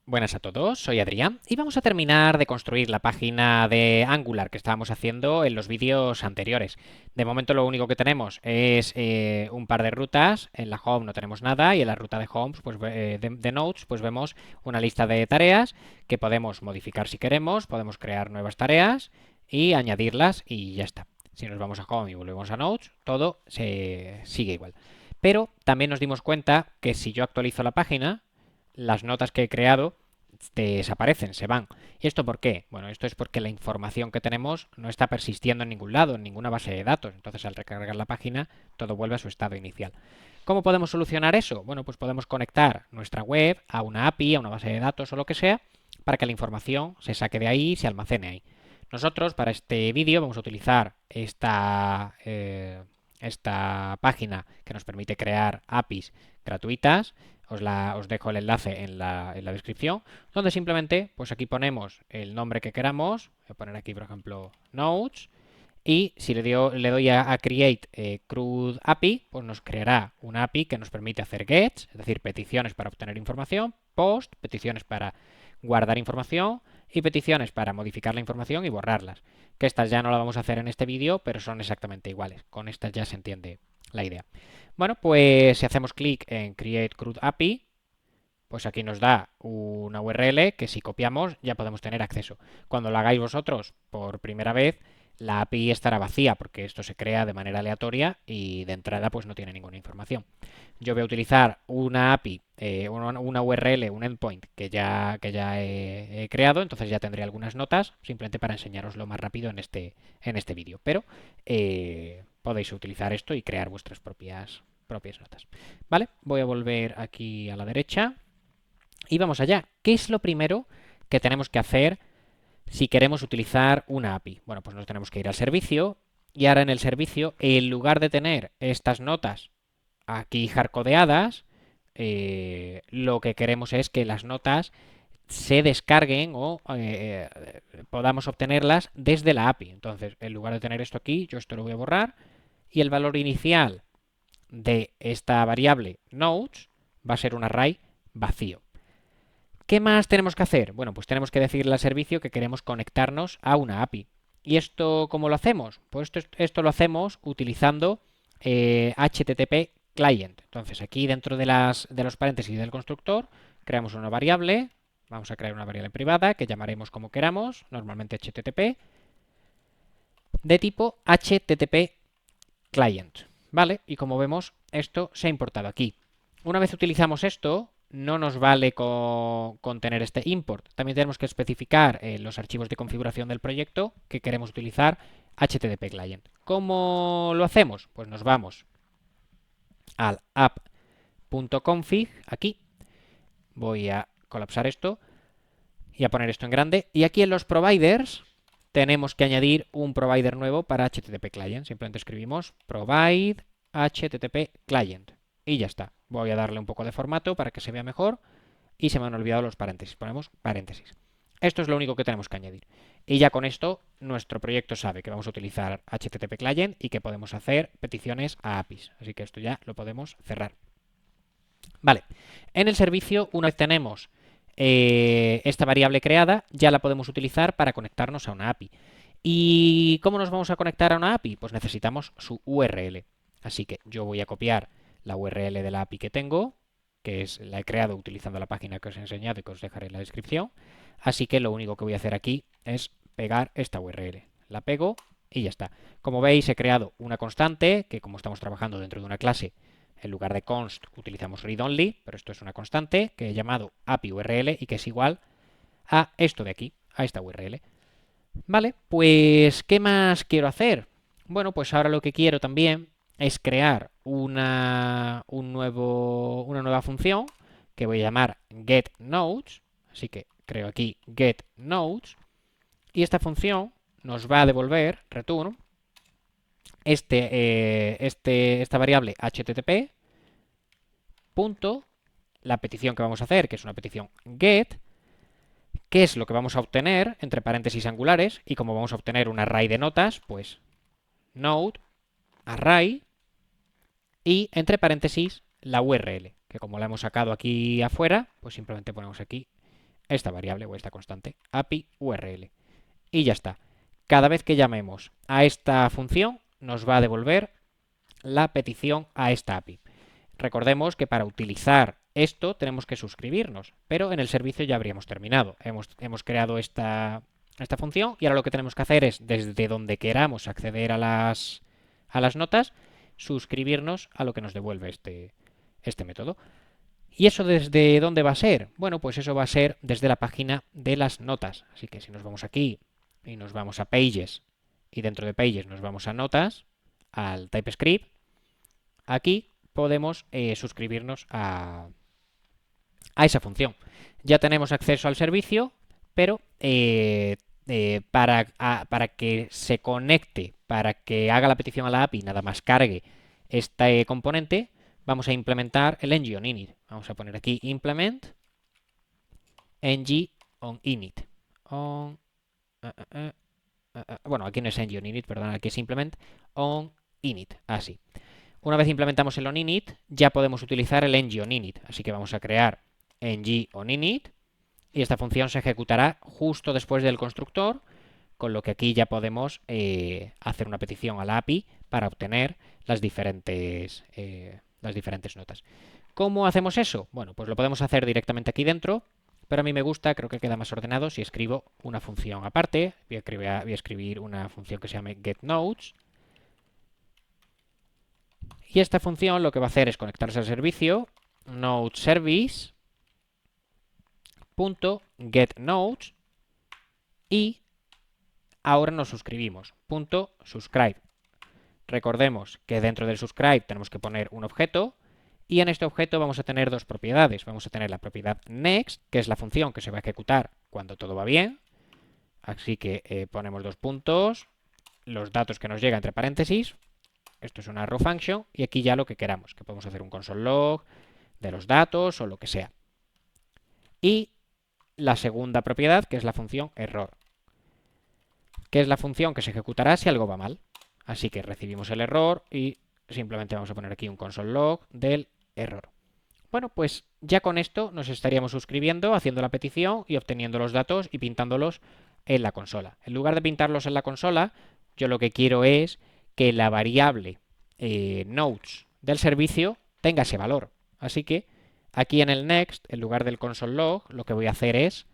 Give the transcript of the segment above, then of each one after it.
Buenas a todos, soy Adrián y vamos a terminar de construir la página de Angular que estábamos haciendo en los vídeos anteriores. De momento lo único que tenemos es un par de rutas, en la home no tenemos nada y en la ruta de homes, pues de nodes, pues vemos una lista de tareas que podemos modificar si queremos, podemos crear nuevas tareas y añadirlas y ya está. Si nos vamos a home y volvemos a nodes, todo se sigue igual. Pero también nos dimos cuenta que si yo actualizo la página, las notas que he creado desaparecen, se van. ¿Y esto por qué? Bueno, esto es porque la información que tenemos no está persistiendo en ningún lado, en ninguna base de datos. Entonces, al recargar la página, todo vuelve a su estado inicial. ¿Cómo podemos solucionar eso? Bueno, pues podemos conectar nuestra web a una API, a una base de datos o lo que sea, para que la información se saque de ahí y se almacene ahí. Nosotros, para este vídeo, vamos a utilizar esta página que nos permite crear APIs gratuitas. Os dejo el enlace en la descripción, donde simplemente, pues aquí ponemos el nombre que queramos. Voy a poner aquí, por ejemplo, Notes. Y si le doy a Create CRUD API, pues nos creará una API que nos permite hacer gets, es decir, peticiones para obtener información, post, peticiones para guardar información y peticiones para modificar la información y borrarlas. Que estas ya no las vamos a hacer en este vídeo, pero son exactamente iguales. Con estas ya se entiende la idea. Bueno, pues si hacemos clic en Create CRUD API, pues aquí nos da una URL que si copiamos ya podemos tener acceso. Cuando lo hagáis vosotros por primera vez, la API estará vacía porque esto se crea de manera aleatoria y de entrada pues no tiene ninguna información. Yo voy a utilizar una API, una URL, un endpoint que ya he creado, entonces ya tendré algunas notas, simplemente para enseñaroslo más rápido en este vídeo. Pero podéis utilizar esto y crear vuestras propias notas. ¿Vale? Voy a volver aquí a la derecha y vamos allá. ¿Qué es lo primero que tenemos que hacer si queremos utilizar una API? Bueno, pues nos tenemos que ir al servicio y ahora en el servicio, en lugar de tener estas notas aquí hardcodeadas, lo que queremos es que las notas se descarguen o podamos obtenerlas desde la API. Entonces, en lugar de tener esto aquí, yo esto lo voy a borrar y el valor inicial de esta variable nodes va a ser un array vacío. ¿Qué más tenemos que hacer? Bueno, pues tenemos que decirle al servicio que queremos conectarnos a una API. ¿Y esto cómo lo hacemos? Pues esto lo hacemos utilizando HTTP client. Entonces aquí dentro de los paréntesis del constructor creamos una variable. Vamos a crear una variable privada que llamaremos como queramos, normalmente HTTP, de tipo HTTP client. ¿Vale? Y como vemos, esto se ha importado aquí. Una vez utilizamos esto, no nos vale con tener este import. También tenemos que especificar en los archivos de configuración del proyecto que queremos utilizar HTTP client. ¿Cómo lo hacemos? Pues nos vamos al app.config, aquí. Voy a colapsar esto y a poner esto en grande. Y aquí en los providers tenemos que añadir un provider nuevo para HTTP client. Simplemente escribimos provide HTTP client y ya está. Voy a darle un poco de formato para que se vea mejor y se me han olvidado los paréntesis. Ponemos paréntesis. Esto es lo único que tenemos que añadir. Y ya con esto nuestro proyecto sabe que vamos a utilizar HTTP client y que podemos hacer peticiones a APIs. Así que esto ya lo podemos cerrar. Vale, en el servicio, una vez tenemos esta variable creada, ya la podemos utilizar para conectarnos a una API. ¿Y cómo nos vamos a conectar a una API? Pues necesitamos su URL. Así que yo voy a copiar la URL de la API que tengo, la he creado utilizando la página que os he enseñado y que os dejaré en la descripción. Así que lo único que voy a hacer aquí es pegar esta URL. La pego y ya está. Como veis, he creado una constante que, como estamos trabajando dentro de una clase, en lugar de const utilizamos read-only, pero esto es una constante que he llamado API URL y que es igual a esto de aquí, a esta URL. Vale, pues ¿qué más quiero hacer? Bueno, pues ahora lo que quiero también es crear una nueva función que voy a llamar getNodes. Así que creo aquí getNodes y esta función nos va a devolver return esta variable HTTP punto la petición que vamos a hacer, que es una petición get, qué es lo que vamos a obtener entre paréntesis angulares y como vamos a obtener un array de notas, pues node array y entre paréntesis la URL, que como la hemos sacado aquí afuera, pues simplemente ponemos aquí esta variable o esta constante, API URL. Y ya está. Cada vez que llamemos a esta función, nos va a devolver la petición a esta API. Recordemos que para utilizar esto tenemos que suscribirnos, pero en el servicio ya habríamos terminado. Hemos creado esta función y ahora lo que tenemos que hacer es, desde donde queramos acceder a las notas, suscribirnos a lo que nos devuelve este método. ¿Y eso desde dónde va a ser? Bueno, pues eso va a ser desde la página de las notas. Así que si nos vamos aquí y nos vamos a Pages y dentro de Pages nos vamos a Notas, al TypeScript, aquí podemos suscribirnos a esa función. Ya tenemos acceso al servicio, pero para que se conecte, para que haga la petición a la API, nada más cargue este componente, vamos a implementar el ng on init. Vamos a poner aquí implement ng on init. Bueno, aquí no es ng on init, perdón, aquí es implement on init, así. Una vez implementamos el onInit, ya podemos utilizar el ng on init. Así que vamos a crear ng on init y esta función se ejecutará justo después del constructor, con lo que aquí ya podemos hacer una petición a la API para obtener las diferentes notas. ¿Cómo hacemos eso? Bueno, pues lo podemos hacer directamente aquí dentro, pero a mí me gusta, creo que queda más ordenado si escribo una función aparte. Voy a escribir una función que se llame getNodes. Y esta función lo que va a hacer es conectarse al servicio nodeservice.getNodes y ahora nos suscribimos. .subscribe. Recordemos que dentro del subscribe tenemos que poner un objeto y en este objeto vamos a tener dos propiedades. Vamos a tener la propiedad next, que es la función que se va a ejecutar cuando todo va bien. Así que ponemos dos puntos, los datos que nos llegan entre paréntesis. Esto es una raw function y aquí ya lo que queramos, que podemos hacer un console log de los datos o lo que sea. Y la segunda propiedad, que es la función error, que es la función que se ejecutará si algo va mal. Así que recibimos el error y simplemente vamos a poner aquí un console log del error. Bueno, pues ya con esto nos estaríamos suscribiendo, haciendo la petición y obteniendo los datos y pintándolos en la consola. En lugar de pintarlos en la consola, yo lo que quiero es que la variable nodes del servicio tenga ese valor. Así que aquí en el next, en lugar del console log, lo que voy a hacer es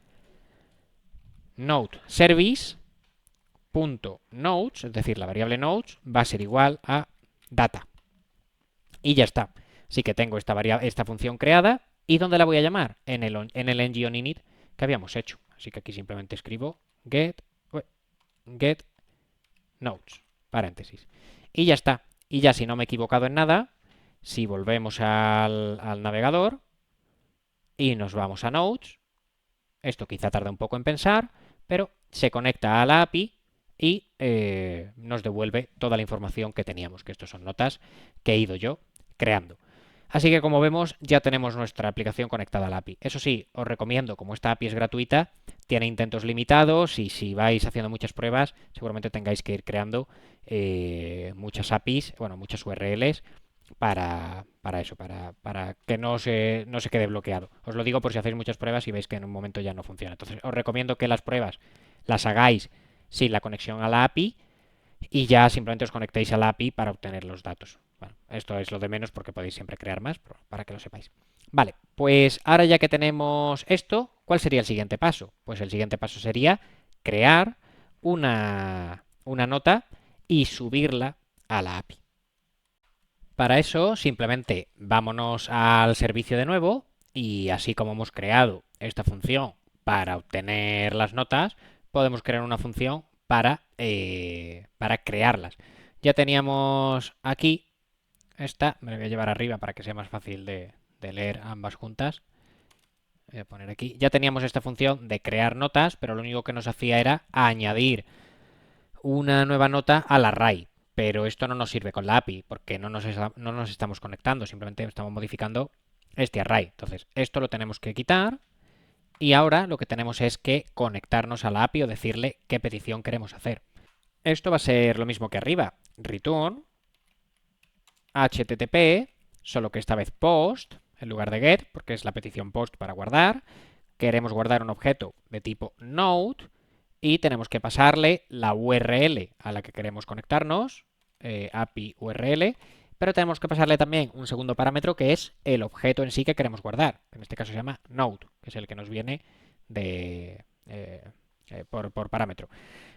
node service.nodes, es decir, la variable nodes va a ser igual a data. Y ya está. Así que tengo esta función creada. ¿Y dónde la voy a llamar? En el ng on init que habíamos hecho. Así que aquí simplemente escribo get nodes, paréntesis. Y ya está. Y ya si no me he equivocado en nada, si volvemos al navegador y nos vamos a nodes, esto quizá tarda un poco en pensar, pero se conecta a la API y nos devuelve toda la información que teníamos, que estos son notas que he ido yo creando. Así que como vemos ya tenemos nuestra aplicación conectada a la API. Eso sí, os recomiendo, como esta API es gratuita, tiene intentos limitados y si vais haciendo muchas pruebas seguramente tengáis que ir creando muchas APIs, bueno, muchas URLs para eso, para que no se quede bloqueado. Os lo digo por si hacéis muchas pruebas y veis que en un momento ya no funciona. Entonces os recomiendo que las pruebas las hagáis sin la conexión a la API y ya simplemente os conectéis a la API para obtener los datos. Bueno, esto es lo de menos porque podéis siempre crear más, pero para que lo sepáis. Vale, pues ahora ya que tenemos esto, ¿cuál sería el siguiente paso? Pues el siguiente paso sería crear una nota y subirla a la API. Para eso simplemente vámonos al servicio de nuevo y así como hemos creado esta función para obtener las notas, podemos crear una función para crearlas. Ya teníamos aquí esta, me la voy a llevar arriba para que sea más fácil de leer ambas juntas. Voy a poner aquí. Ya teníamos esta función de crear notas, pero lo único que nos hacía era añadir una nueva nota al array. Pero esto no nos sirve con la API porque no nos estamos conectando, simplemente estamos modificando este array. Entonces, esto lo tenemos que quitar y ahora lo que tenemos es que conectarnos a la API o decirle qué petición queremos hacer. Esto va a ser lo mismo que arriba. Return HTTP, solo que esta vez post en lugar de get, porque es la petición post para guardar, queremos guardar un objeto de tipo node y tenemos que pasarle la URL a la que queremos conectarnos, API URL, pero tenemos que pasarle también un segundo parámetro que es el objeto en sí que queremos guardar, que en este caso se llama node, que es el que nos viene por parámetro.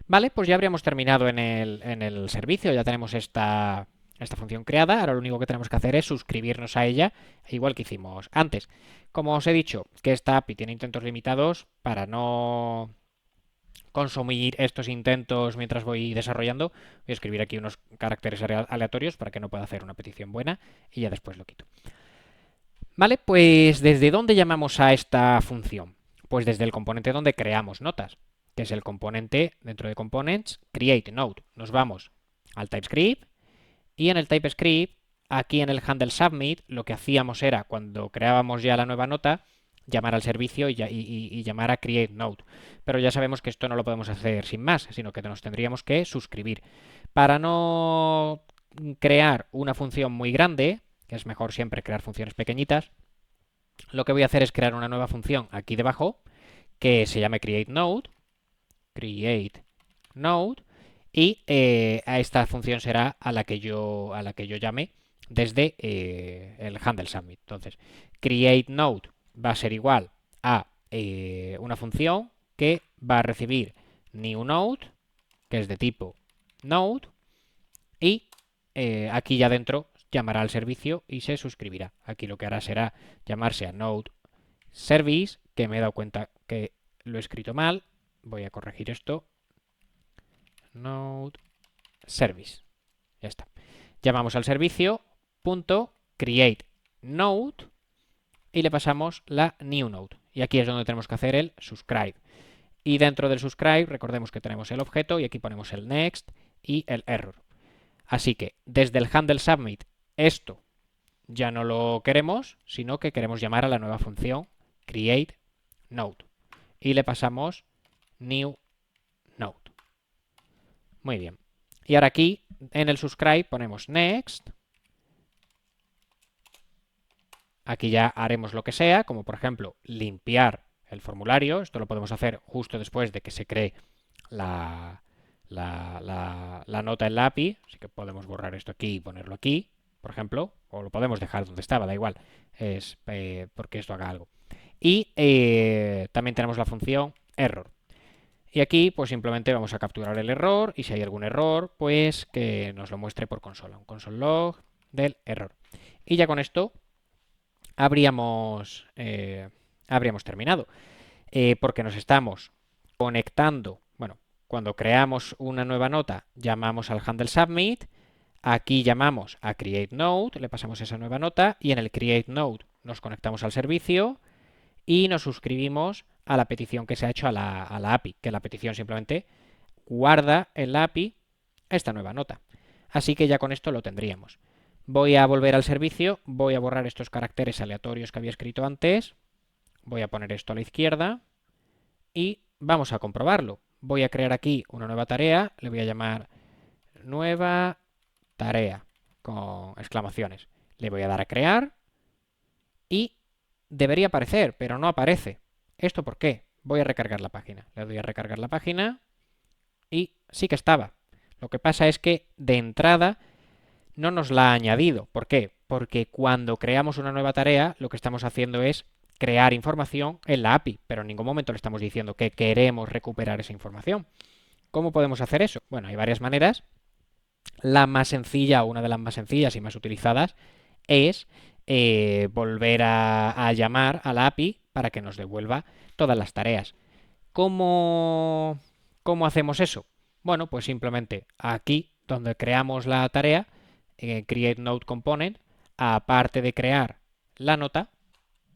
Vale, pues ya habríamos terminado en el servicio, ya tenemos esta función creada. Ahora lo único que tenemos que hacer es suscribirnos a ella, igual que hicimos antes. Como os he dicho, que esta API tiene intentos limitados, para no consumir estos intentos mientras voy desarrollando, voy a escribir aquí unos caracteres aleatorios para que no pueda hacer una petición buena y ya después lo quito. Vale, pues ¿desde dónde llamamos a esta función? Pues desde el componente donde creamos notas, que es el componente dentro de Components, createNode. Nos vamos al TypeScript y en el TypeScript, aquí en el handle submit, lo que hacíamos era, cuando creábamos ya la nueva nota, llamar al servicio y llamar a createNode. Pero ya sabemos que esto no lo podemos hacer sin más, sino que nos tendríamos que suscribir. Para no crear una función muy grande, que es mejor siempre crear funciones pequeñitas, lo que voy a hacer es crear una nueva función aquí debajo que se llame createNode, y a esta función será a la que yo llame desde el handle submit. Entonces, createNode va a ser igual a una función que va a recibir newNode, que es de tipo node, y aquí ya dentro llamará al servicio y se suscribirá. Aquí lo que hará será llamarse a node service, que me he dado cuenta que lo he escrito mal. Voy a corregir esto. Node service. Ya está. Llamamos al servicio .create node y le pasamos la new node. Y aquí es donde tenemos que hacer el subscribe. Y dentro del subscribe recordemos que tenemos el objeto y aquí ponemos el next y el error. Así que desde el handle submit esto ya no lo queremos, sino que queremos llamar a la nueva función create node y le pasamos new node. Muy bien. Y ahora aquí en el subscribe ponemos next. Aquí ya haremos lo que sea, como por ejemplo limpiar el formulario. Esto lo podemos hacer justo después de que se cree la nota en la API. Así que podemos borrar esto aquí y ponerlo aquí, por ejemplo. O lo podemos dejar donde estaba, da igual. Es porque esto haga algo. Y también tenemos la función error. Y aquí pues simplemente vamos a capturar el error y si hay algún error pues que nos lo muestre por consola, un console log del error. Y ya con esto habríamos terminado, porque nos estamos conectando. Bueno, cuando creamos una nueva nota llamamos al handle submit, aquí llamamos a createNode, le pasamos esa nueva nota y en el createNode nos conectamos al servicio y nos suscribimos a la petición que se ha hecho a la API, que la petición simplemente guarda en la API esta nueva nota. Así que ya con esto lo tendríamos. Voy a volver al servicio, voy a borrar estos caracteres aleatorios que había escrito antes, voy a poner esto a la izquierda y vamos a comprobarlo. Voy a crear aquí una nueva tarea, le voy a llamar nueva tarea con exclamaciones. Le voy a dar a crear y debería aparecer, pero no aparece. ¿Esto por qué? Voy a recargar la página. Le doy a recargar la página y sí que estaba. Lo que pasa es que de entrada no nos la ha añadido. ¿Por qué? Porque cuando creamos una nueva tarea, lo que estamos haciendo es crear información en la API, pero en ningún momento le estamos diciendo que queremos recuperar esa información. ¿Cómo podemos hacer eso? Bueno, hay varias maneras. La más sencilla, o una de las más sencillas y más utilizadas, es volver a llamar a la API para que nos devuelva todas las tareas. ¿Cómo hacemos eso? Bueno, pues simplemente aquí donde creamos la tarea, create node component, aparte de crear la nota,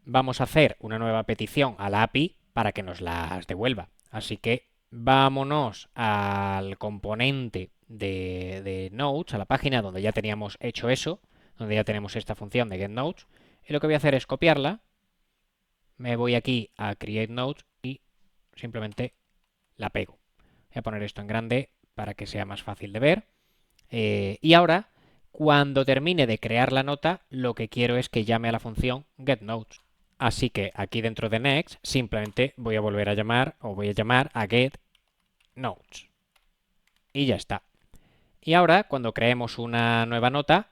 vamos a hacer una nueva petición a la API para que nos las devuelva. Así que vámonos al componente de nodes, a la página donde ya teníamos hecho eso, donde ya tenemos esta función de getNodes, y lo que voy a hacer es copiarla, me voy aquí a create nodes y simplemente la pego. Voy a poner esto en grande para que sea más fácil de ver. Y ahora, cuando termine de crear la nota, lo que quiero es que llame a la función getNodes. Así que aquí dentro de next simplemente voy a volver a llamar o voy a llamar a getNotes. Y ya está. Y ahora cuando creemos una nueva nota,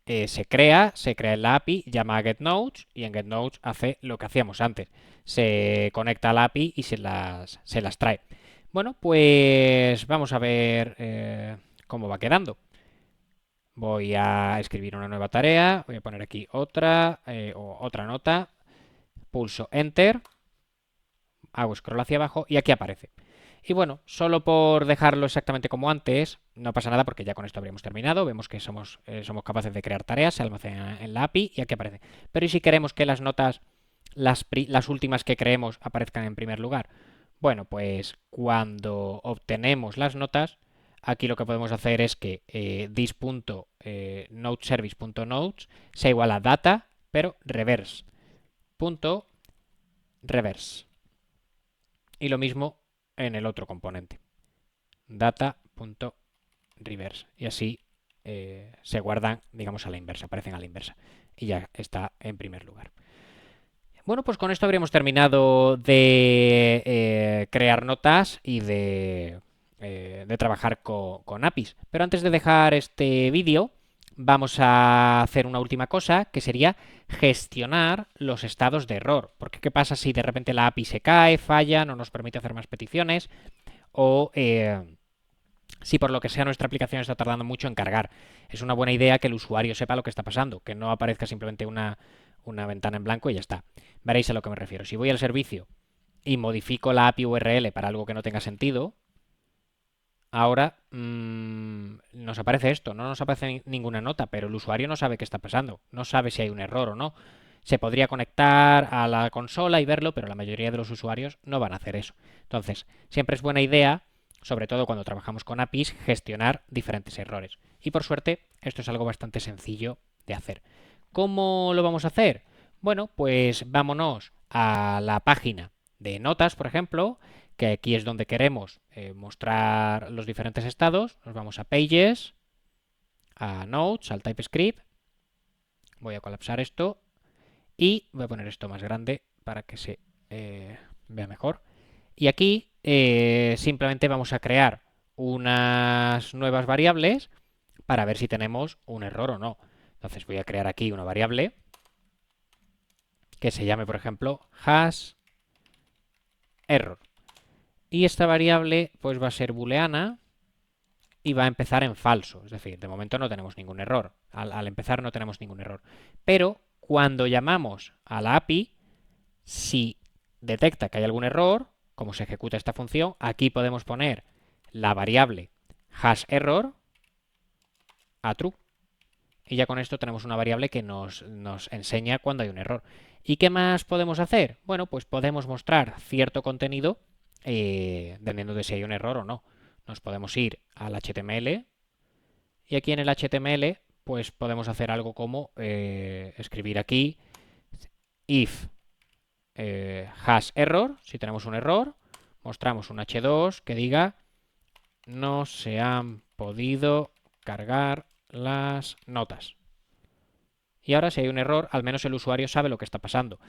se crea en la API, llama a getNotes y en getNotes hace lo que hacíamos antes. Se conecta a la API y se las trae. Bueno, pues vamos a ver cómo va quedando. Voy a escribir una nueva tarea, voy a poner aquí otra o otra nota, pulso Enter, hago scroll hacia abajo y aquí aparece. Y bueno, solo por dejarlo exactamente como antes, no pasa nada porque ya con esto habríamos terminado. Vemos que somos capaces de crear tareas, se almacenan en la API y aquí aparece. Pero ¿y si queremos que las notas, las últimas que creemos, aparezcan en primer lugar? Bueno, pues cuando obtenemos las notas, aquí lo que podemos hacer es que this.nodeservice.nodes sea igual a data, pero reverse. Y lo mismo en el otro componente, data.reverse. Y así se guardan, digamos, a la inversa, aparecen a la inversa. Y ya está en primer lugar. Bueno, pues con esto habríamos terminado de crear notas y de trabajar con APIs. Pero antes de dejar este vídeo, vamos a hacer una última cosa, que sería gestionar los estados de error. Porque ¿qué pasa si de repente la API se cae, falla, no nos permite hacer más peticiones? O si por lo que sea nuestra aplicación está tardando mucho en cargar. Es una buena idea que el usuario sepa lo que está pasando, que no aparezca simplemente una ventana en blanco y ya está. Veréis a lo que me refiero. Si voy al servicio y modifico la API URL para algo que no tenga sentido, ahora nos aparece esto, no nos aparece ninguna nota, pero el usuario no sabe qué está pasando, no sabe si hay un error o no. Se podría conectar a la consola y verlo, pero la mayoría de los usuarios no van a hacer eso. Entonces, siempre es buena idea, sobre todo cuando trabajamos con APIs, gestionar diferentes errores. Y por suerte, esto es algo bastante sencillo de hacer. ¿Cómo lo vamos a hacer? Bueno, pues vámonos a la página de notas, por ejemplo, que aquí es donde queremos mostrar los diferentes estados. Nos vamos a Pages, a Notes, al TypeScript. Voy a colapsar esto y voy a poner esto más grande para que se vea mejor. Y aquí simplemente vamos a crear unas nuevas variables para ver si tenemos un error o no. Entonces voy a crear aquí una variable que se llame, por ejemplo, hasError. Y esta variable pues va a ser booleana y va a empezar en falso. Es decir, de momento no tenemos ningún error. Al empezar no tenemos ningún error. Pero cuando llamamos a la API, si detecta que hay algún error, como se ejecuta esta función, aquí podemos poner la variable hasError a true. Y ya con esto tenemos una variable que nos enseña cuando hay un error. ¿Y qué más podemos hacer? Bueno, pues podemos mostrar cierto contenido dependiendo de si hay un error o no. Nos podemos ir al HTML y aquí en el HTML pues podemos hacer algo como escribir aquí if hasError, si tenemos un error, mostramos un h2 que diga no se han podido cargar las notas. Y ahora si hay un error, al menos el usuario sabe lo que está pasando.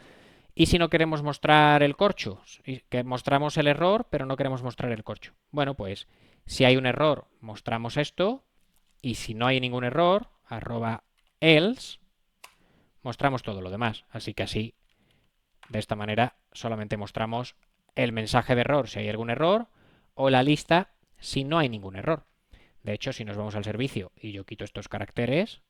Y si no queremos mostrar el corcho, que mostramos el error, pero no queremos mostrar el corcho. Bueno, pues si hay un error, mostramos esto. Y si no hay ningún error, @else, mostramos todo lo demás. Así que así, de esta manera, solamente mostramos el mensaje de error si hay algún error o la lista si no hay ningún error. De hecho, si nos vamos al servicio y yo quito estos caracteres,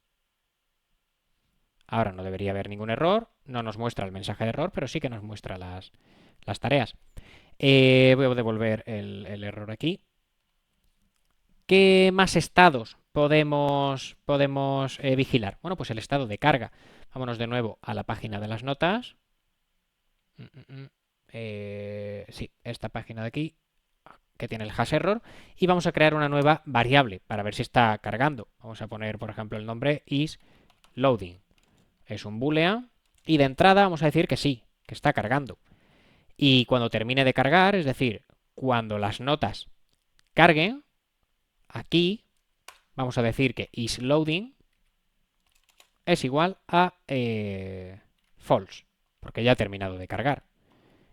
ahora no debería haber ningún error, no nos muestra el mensaje de error, pero sí que nos muestra las tareas. Voy a devolver el error aquí. ¿Qué más estados podemos vigilar? Bueno, pues el estado de carga. Vámonos de nuevo a la página de las notas. Sí, esta página de aquí, que tiene el hasError. Y vamos a crear una nueva variable para ver si está cargando. Vamos a poner, por ejemplo, el nombre isLoading. Es un boolean. Y de entrada vamos a decir que sí, que está cargando. Y cuando termine de cargar, es decir, cuando las notas carguen, aquí vamos a decir que isLoading es igual a false. porque ya ha terminado de cargar.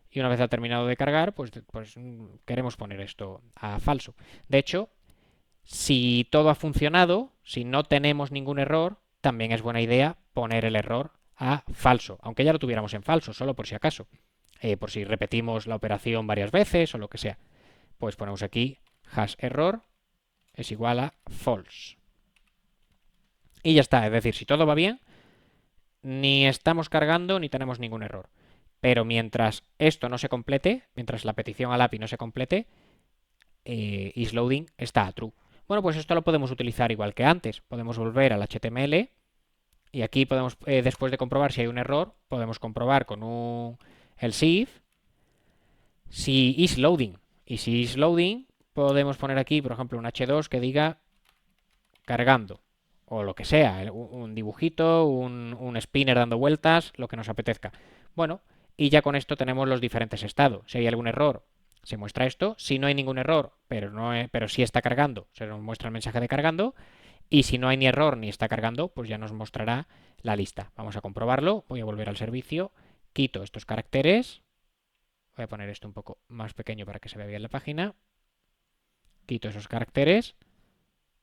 Y una vez ha terminado de cargar, queremos poner esto a falso. De hecho, si todo ha funcionado, si no tenemos ningún error, también es buena idea poner el error a falso, aunque ya lo tuviéramos en falso, solo por si acaso. Por si repetimos la operación varias veces o lo que sea. Pues ponemos aquí hash error es igual a false. Y ya está, es decir, si todo va bien, ni estamos cargando ni tenemos ningún error. Pero mientras esto no se complete, mientras la petición al API no se complete, isLoading está a true. Bueno, pues esto lo podemos utilizar igual que antes. Podemos volver al HTML y aquí podemos, después de comprobar si hay un error, podemos comprobar con un else if si isLoading. Y si isLoading, podemos poner aquí, por ejemplo, un h2 que diga cargando. O lo que sea, un dibujito, un spinner dando vueltas, lo que nos apetezca. Bueno, y ya con esto tenemos los diferentes estados. Si hay algún error, se muestra esto. Si no hay ningún error, pero sí está cargando, se nos muestra el mensaje de cargando. Y si no hay ni error ni está cargando, pues ya nos mostrará la lista. Vamos a comprobarlo. Voy a volver al servicio. Quito estos caracteres. Voy a poner esto un poco más pequeño para que se vea bien la página. Quito esos caracteres.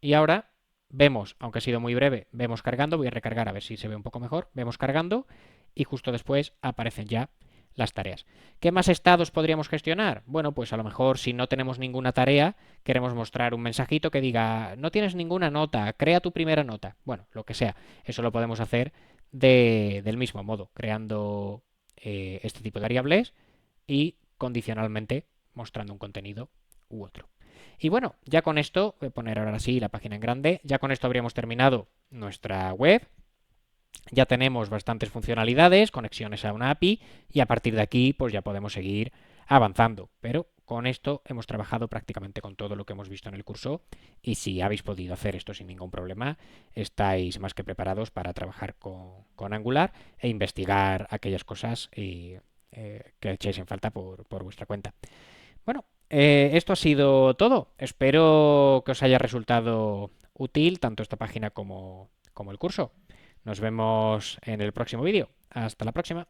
Y ahora vemos, aunque ha sido muy breve, vemos cargando. Voy a recargar a ver si se ve un poco mejor. Vemos cargando y justo después aparecen ya las tareas. ¿Qué más estados podríamos gestionar? Bueno, pues a lo mejor si no tenemos ninguna tarea, queremos mostrar un mensajito que diga, no tienes ninguna nota, crea tu primera nota. Bueno, lo que sea. Eso lo podemos hacer del mismo modo, creando este tipo de variables y condicionalmente mostrando un contenido u otro. Y bueno, ya con esto, voy a poner ahora sí la página en grande, ya con esto habríamos terminado nuestra web. Ya tenemos bastantes funcionalidades, conexiones a una API y a partir de aquí pues ya podemos seguir avanzando. Pero con esto hemos trabajado prácticamente con todo lo que hemos visto en el curso y si habéis podido hacer esto sin ningún problema, estáis más que preparados para trabajar con Angular e investigar aquellas cosas que echéis en falta por vuestra cuenta. Bueno, esto ha sido todo. Espero que os haya resultado útil tanto esta página como el curso. Nos vemos en el próximo vídeo. Hasta la próxima.